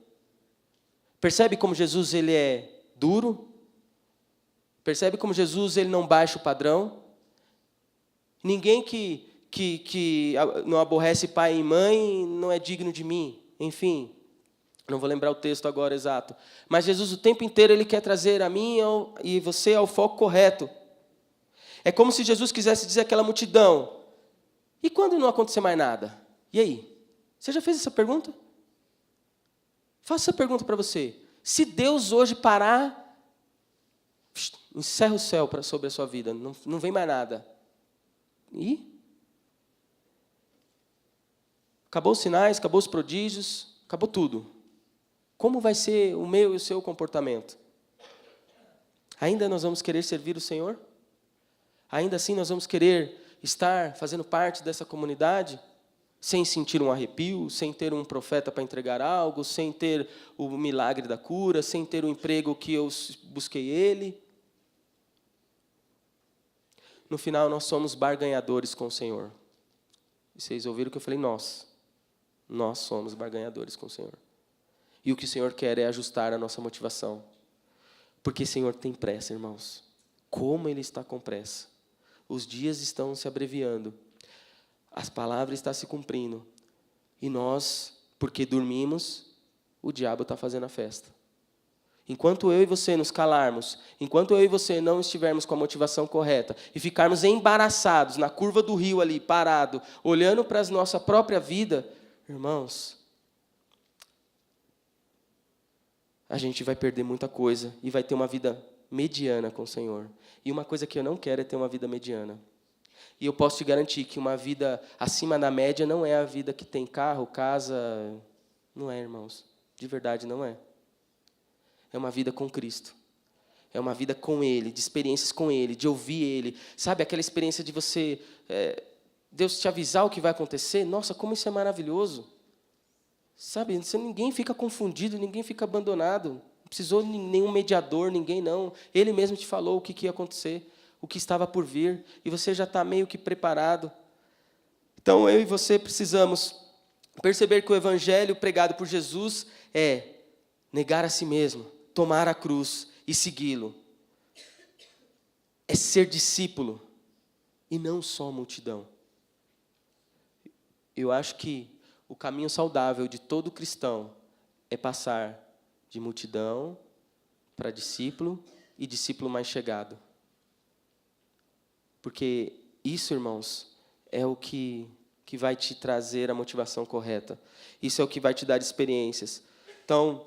Percebe como Jesus ele é duro? Percebe como Jesus ele não baixa o padrão? Ninguém que não aborrece pai e mãe não é digno de mim. Enfim, não vou lembrar o texto agora exato. Mas Jesus o tempo inteiro ele quer trazer a mim e você ao foco correto. É como se Jesus quisesse dizer àquela multidão: e quando não acontecer mais nada? E aí? Você já fez essa pergunta? Faça essa pergunta para você. Se Deus hoje parar, encerra o céu sobre a sua vida, não vem mais nada. E? Acabou os sinais, acabou os prodígios, acabou tudo. Como vai ser o meu e o seu comportamento? Ainda nós vamos querer servir o Senhor? Ainda assim nós vamos querer estar fazendo parte dessa comunidade? Sem sentir um arrepio, sem ter um profeta para entregar algo, sem ter o milagre da cura, sem ter o emprego que eu busquei ele? No final, nós somos barganhadores com o Senhor. E vocês ouviram o que eu falei? Nós somos barganhadores com o Senhor. E o que o Senhor quer é ajustar a nossa motivação. Porque o Senhor tem pressa, irmãos. Como Ele está com pressa. Os dias estão se abreviando. As palavras estão se cumprindo. E nós, porque dormimos, o diabo está fazendo a festa. Enquanto eu e você nos calarmos, enquanto eu e você não estivermos com a motivação correta e ficarmos embaraçados na curva do rio ali, parado, olhando para a nossa própria vida, irmãos, a gente vai perder muita coisa e vai ter uma vida mediana com o Senhor. E uma coisa que eu não quero é ter uma vida mediana. E eu posso te garantir que uma vida acima da média não é a vida que tem carro, casa. Não é, irmãos. De verdade, não é. É uma vida com Cristo. É uma vida com Ele, de experiências com Ele, de ouvir Ele. Sabe, aquela experiência de você... Deus te avisar o que vai acontecer. Nossa, como isso é maravilhoso. Sabe, ninguém fica confundido, ninguém fica abandonado. Não precisou de nenhum mediador, ninguém não. Ele mesmo te falou o que ia acontecer, o que estava por vir, e você já está meio que preparado. Então, eu e você precisamos perceber que o evangelho pregado por Jesus é negar a si mesmo, tomar a cruz e segui-lo. É ser discípulo e não só multidão. Eu acho que o caminho saudável de todo cristão é passar de multidão para discípulo e discípulo mais chegado. Porque isso, irmãos, é o que vai te trazer a motivação correta. Isso é o que vai te dar experiências. Então,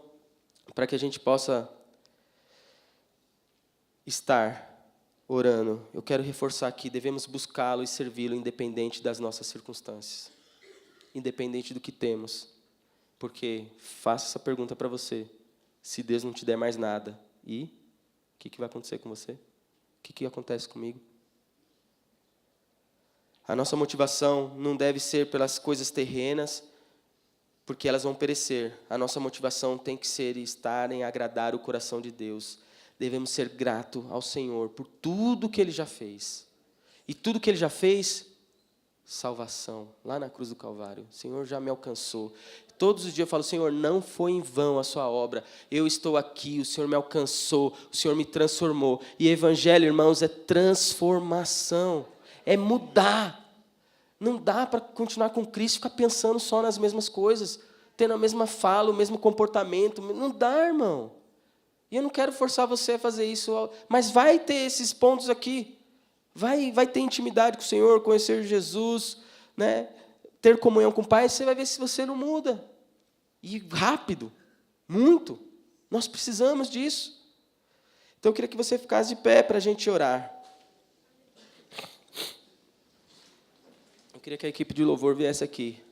para que a gente possa estar orando, eu quero reforçar aqui, devemos buscá-lo e servi-lo independente das nossas circunstâncias. Independente do que temos. Porque, faço essa pergunta para você. Se Deus não te der mais nada, e o que vai acontecer com você? O que acontece comigo? A nossa motivação não deve ser pelas coisas terrenas, porque elas vão perecer. A nossa motivação tem que ser e estar em agradar o coração de Deus. Devemos ser gratos ao Senhor por tudo que Ele já fez. E tudo que Ele já fez, salvação, lá na cruz do Calvário. O Senhor já me alcançou. Todos os dias eu falo, Senhor, não foi em vão a sua obra. Eu estou aqui, o Senhor me alcançou, o Senhor me transformou. E evangelho, irmãos, é transformação. É mudar. Não dá para continuar com Cristo e ficar pensando só nas mesmas coisas, tendo a mesma fala, o mesmo comportamento. Não dá, irmão. E eu não quero forçar você a fazer isso, mas vai ter esses pontos aqui. Vai ter intimidade com o Senhor, conhecer Jesus, né? Ter comunhão com o Pai, você vai ver se você não muda. E rápido, muito. Nós precisamos disso. Então eu queria que você ficasse de pé para a gente orar. Eu queria que a equipe de louvor viesse aqui.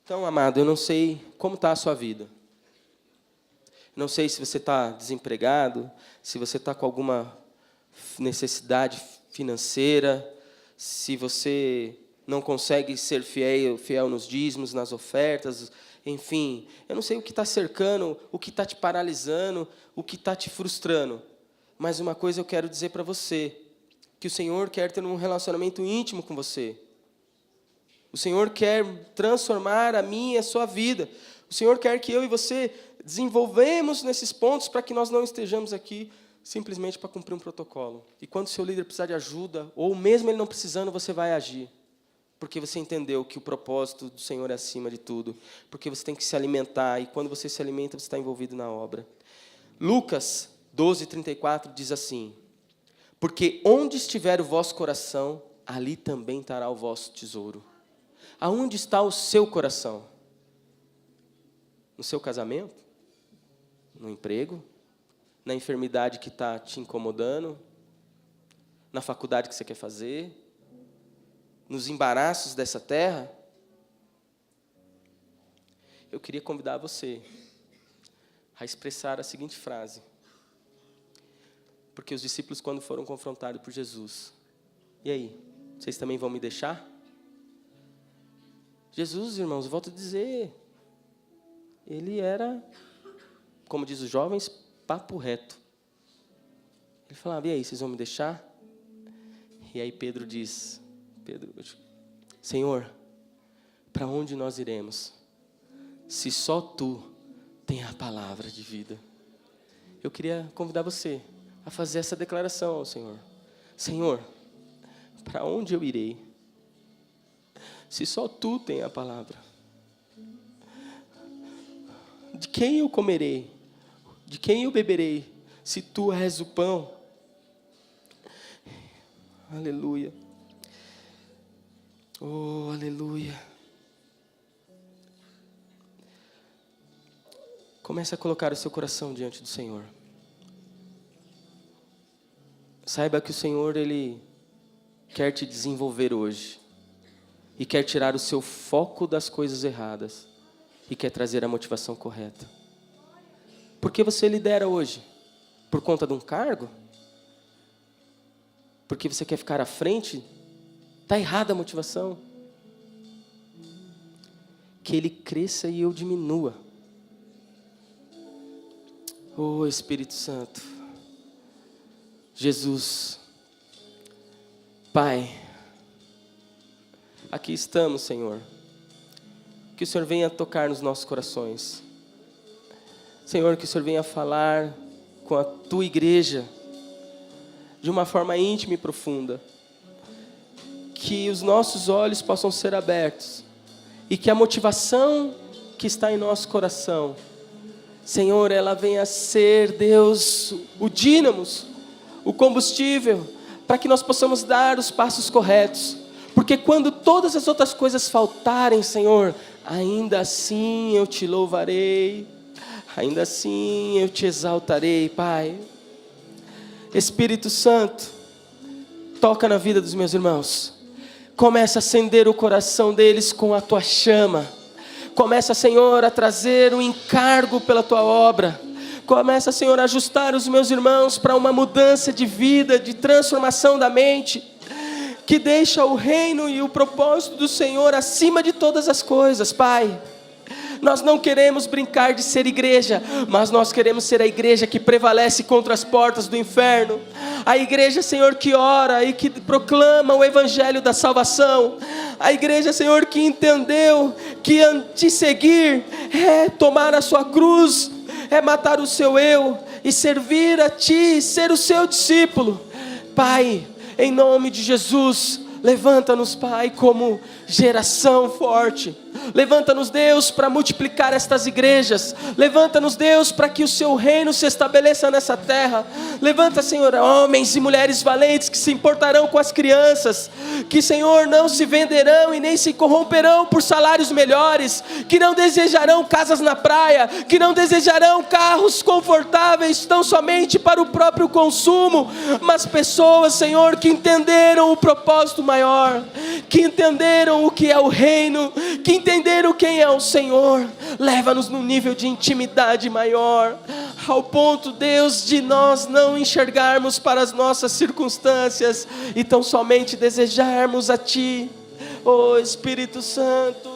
Então, amado, eu não sei como está a sua vida. Não sei se você está desempregado, se você está com alguma necessidade financeira, se você não consegue ser fiel nos dízimos, nas ofertas, enfim. Eu não sei o que está cercando, o que está te paralisando, o que está te frustrando. Mas uma coisa eu quero dizer para você, que o Senhor quer ter um relacionamento íntimo com você. O Senhor quer transformar a minha e a sua vida. O Senhor quer que eu e você desenvolvemos nesses pontos para que nós não estejamos aqui simplesmente para cumprir um protocolo. E quando o seu líder precisar de ajuda, ou mesmo ele não precisando, você vai agir. Porque você entendeu que o propósito do Senhor é acima de tudo. Porque você tem que se alimentar, e quando você se alimenta, você está envolvido na obra. Lucas 12:34 diz assim: porque onde estiver o vosso coração, ali também estará o vosso tesouro. Aonde está o seu coração? No seu casamento? No emprego? Na enfermidade que está te incomodando? Na faculdade que você quer fazer? Nos embaraços dessa terra? Eu queria convidar você a expressar a seguinte frase. Porque os discípulos, quando foram confrontados por Jesus, e aí, vocês também vão me deixar? Jesus, irmãos, volto a dizer, ele era, como diz os jovens, papo reto. Ele falava, e aí, vocês vão me deixar? E aí Pedro diz, Senhor, para onde nós iremos? Se só Tu tem a palavra de vida. Eu queria convidar você a fazer essa declaração ao Senhor. Senhor, para onde eu irei? Se só Tu tem a palavra. De quem eu comerei? De quem eu beberei? Se Tu és o pão. Aleluia. Oh, aleluia. Comece a colocar o seu coração diante do Senhor. Saiba que o Senhor, Ele quer te desenvolver hoje. E quer tirar o seu foco das coisas erradas. E quer trazer a motivação correta. Por que você lidera hoje? Por conta de um cargo? Porque você quer ficar à frente? Está errada a motivação. Que Ele cresça e eu diminua. Oh, Espírito Santo. Jesus. Pai. Aqui estamos, Senhor. Que o Senhor venha tocar nos nossos corações. Senhor, que o Senhor venha falar com a Tua igreja de uma forma íntima e profunda. Que os nossos olhos possam ser abertos. E que a motivação que está em nosso coração, Senhor, ela venha a ser, Deus, o dínamos, o combustível, para que nós possamos dar os passos corretos. Porque quando todas as outras coisas faltarem, Senhor, ainda assim eu te louvarei, ainda assim eu te exaltarei, Pai. Espírito Santo, toca na vida dos meus irmãos. Começa a acender o coração deles com a Tua chama. Começa, Senhor, a trazer um encargo pela Tua obra. Começa, Senhor, a ajustar os meus irmãos para uma mudança de vida, de transformação da mente, que deixa o reino e o propósito do Senhor acima de todas as coisas, Pai. Nós não queremos brincar de ser igreja, mas nós queremos ser a igreja que prevalece contra as portas do inferno. A igreja, Senhor, que ora e que proclama o evangelho da salvação. A igreja, Senhor, que entendeu que te seguir é tomar a sua cruz, é matar o seu eu e servir a Ti, ser o seu discípulo. Pai, em nome de Jesus, levanta-nos, Pai, como geração forte. Levanta-nos, Deus, para multiplicar estas igrejas. Levanta-nos, Deus, para que o Seu reino se estabeleça nessa terra. Levanta, Senhor, homens e mulheres valentes que se importarão com as crianças, que, Senhor, não se venderão e nem se corromperão por salários melhores, que não desejarão casas na praia, que não desejarão carros confortáveis tão somente para o próprio consumo, mas pessoas, Senhor, que entenderam o propósito maior, que entenderam o que é o reino, que entenderam quem é o Senhor. Leva-nos num nível de intimidade maior, ao ponto, Deus, de nós não enxergarmos para as nossas circunstâncias e tão somente desejarmos a Ti. Oh, Espírito Santo,